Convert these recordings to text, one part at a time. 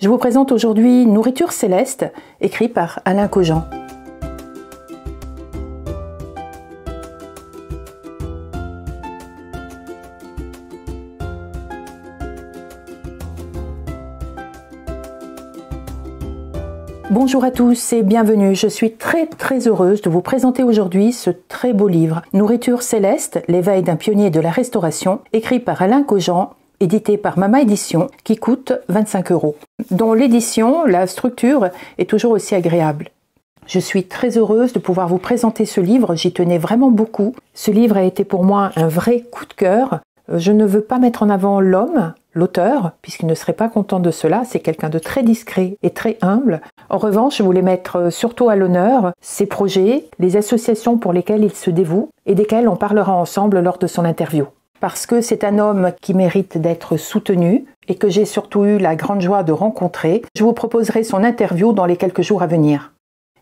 Je vous présente aujourd'hui Nourriture céleste, écrit par Alain Cogent. Bonjour à tous et bienvenue. Je suis très heureuse de vous présenter aujourd'hui ce très beau livre, Nourriture céleste, l'éveil d'un pionnier de la restauration, écrit par Alain Cogent, édité par Mama Édition, qui coûte 25 €. Dans l'édition, la structure est toujours aussi agréable. Je suis très heureuse de pouvoir vous présenter ce livre, j'y tenais vraiment beaucoup. Ce livre a été pour moi un vrai coup de cœur. Je ne veux pas mettre en avant l'homme, l'auteur, puisqu'il ne serait pas content de cela, c'est quelqu'un de très discret et très humble. En revanche, je voulais mettre surtout à l'honneur ses projets, les associations pour lesquelles il se dévoue et desquelles on parlera ensemble lors de son interview. Parce que c'est un homme qui mérite d'être soutenu et que j'ai surtout eu la grande joie de rencontrer, je vous proposerai son interview dans les quelques jours à venir.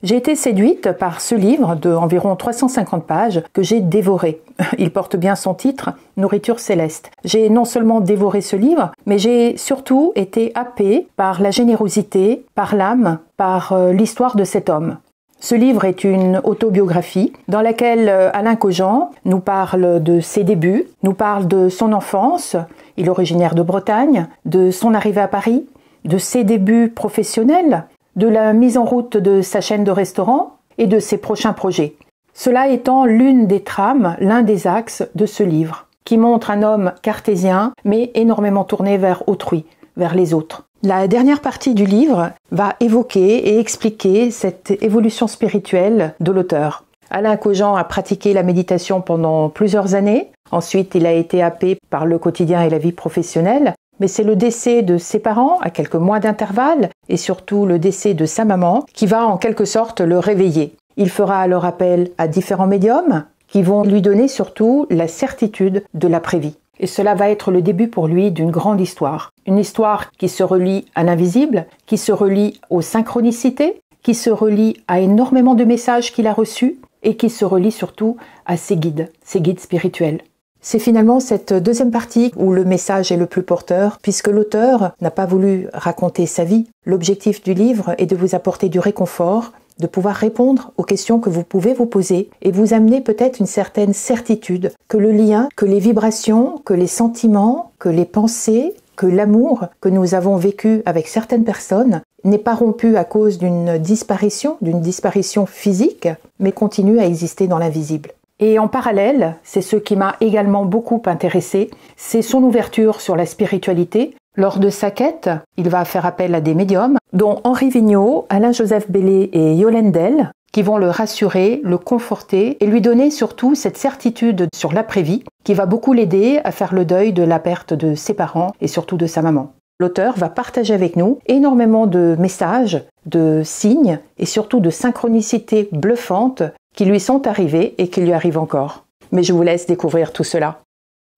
J'ai été séduite par ce livre de environ 350 pages que j'ai dévoré. Il porte bien son titre, Nourriture céleste. J'ai non seulement dévoré ce livre, mais j'ai surtout été happée par la générosité, par l'âme, par l'histoire de cet homme. Ce livre est une autobiographie dans laquelle Alain Cogent nous parle de ses débuts, nous parle de son enfance, il est originaire de Bretagne, de son arrivée à Paris, de ses débuts professionnels, de la mise en route de sa chaîne de restaurants et de ses prochains projets. Cela étant l'une des trames, l'un des axes de ce livre, qui montre un homme cartésien mais énormément tourné vers autrui, vers les autres. La dernière partie du livre va évoquer et expliquer cette évolution spirituelle de l'auteur. Alain Cogent a pratiqué la méditation pendant plusieurs années. Ensuite, il a été happé par le quotidien et la vie professionnelle. Mais c'est le décès de ses parents, à quelques mois d'intervalle, et surtout le décès de sa maman, qui va en quelque sorte le réveiller. Il fera alors appel à différents médiums qui vont lui donner surtout la certitude de l'après-vie. Et cela va être le début pour lui d'une grande histoire. Une histoire qui se relie à l'invisible, qui se relie aux synchronicités, qui se relie à énormément de messages qu'il a reçus et qui se relie surtout à ses guides spirituels. C'est finalement cette deuxième partie où le message est le plus porteur, puisque l'auteur n'a pas voulu raconter sa vie. L'objectif du livre est de vous apporter du réconfort, de pouvoir répondre aux questions que vous pouvez vous poser et vous amener peut-être une certaine certitude que le lien, que les vibrations, que les sentiments, que les pensées, que l'amour que nous avons vécu avec certaines personnes n'est pas rompu à cause d'une disparition physique, mais continue à exister dans l'invisible. Et en parallèle, c'est ce qui m'a également beaucoup intéressé, c'est son ouverture sur la spiritualité. Lors de sa quête, il va faire appel à des médiums, dont Henri Vigneault, Alain-Joseph Bellé et Yolène Dell, qui vont le rassurer, le conforter et lui donner surtout cette certitude sur l'après-vie qui va beaucoup l'aider à faire le deuil de la perte de ses parents et surtout de sa maman. L'auteur va partager avec nous énormément de messages, de signes et surtout de synchronicités bluffantes qui lui sont arrivés et qui lui arrivent encore. Mais je vous laisse découvrir tout cela.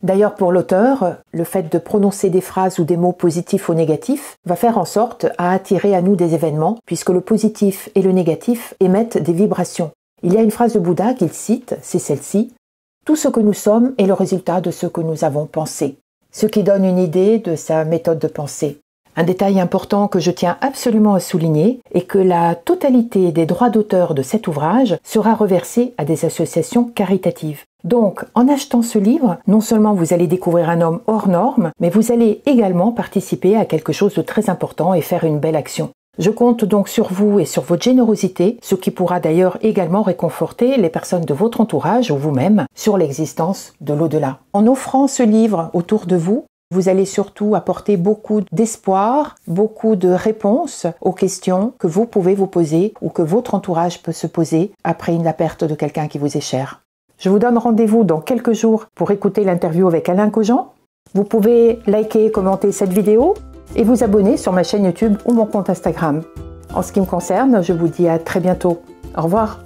D'ailleurs, pour l'auteur, le fait de prononcer des phrases ou des mots positifs ou négatifs va faire en sorte à attirer à nous des événements, puisque le positif et le négatif émettent des vibrations. Il y a une phrase de Bouddha qu'il cite, c'est celle-ci: « Tout ce que nous sommes est le résultat de ce que nous avons pensé », ce qui donne une idée de sa méthode de pensée. Un détail important que je tiens absolument à souligner est que la totalité des droits d'auteur de cet ouvrage sera reversée à des associations caritatives. Donc, en achetant ce livre, non seulement vous allez découvrir un homme hors norme, mais vous allez également participer à quelque chose de très important et faire une belle action. Je compte donc sur vous et sur votre générosité, ce qui pourra d'ailleurs également réconforter les personnes de votre entourage ou vous-même sur l'existence de l'au-delà. En offrant ce livre autour de vous, vous allez surtout apporter beaucoup d'espoir, beaucoup de réponses aux questions que vous pouvez vous poser ou que votre entourage peut se poser après la perte de quelqu'un qui vous est cher. Je vous donne rendez-vous dans quelques jours pour écouter l'interview avec Alain Cogent. Vous pouvez liker et commenter cette vidéo et vous abonner sur ma chaîne YouTube ou mon compte Instagram. En ce qui me concerne, je vous dis à très bientôt. Au revoir.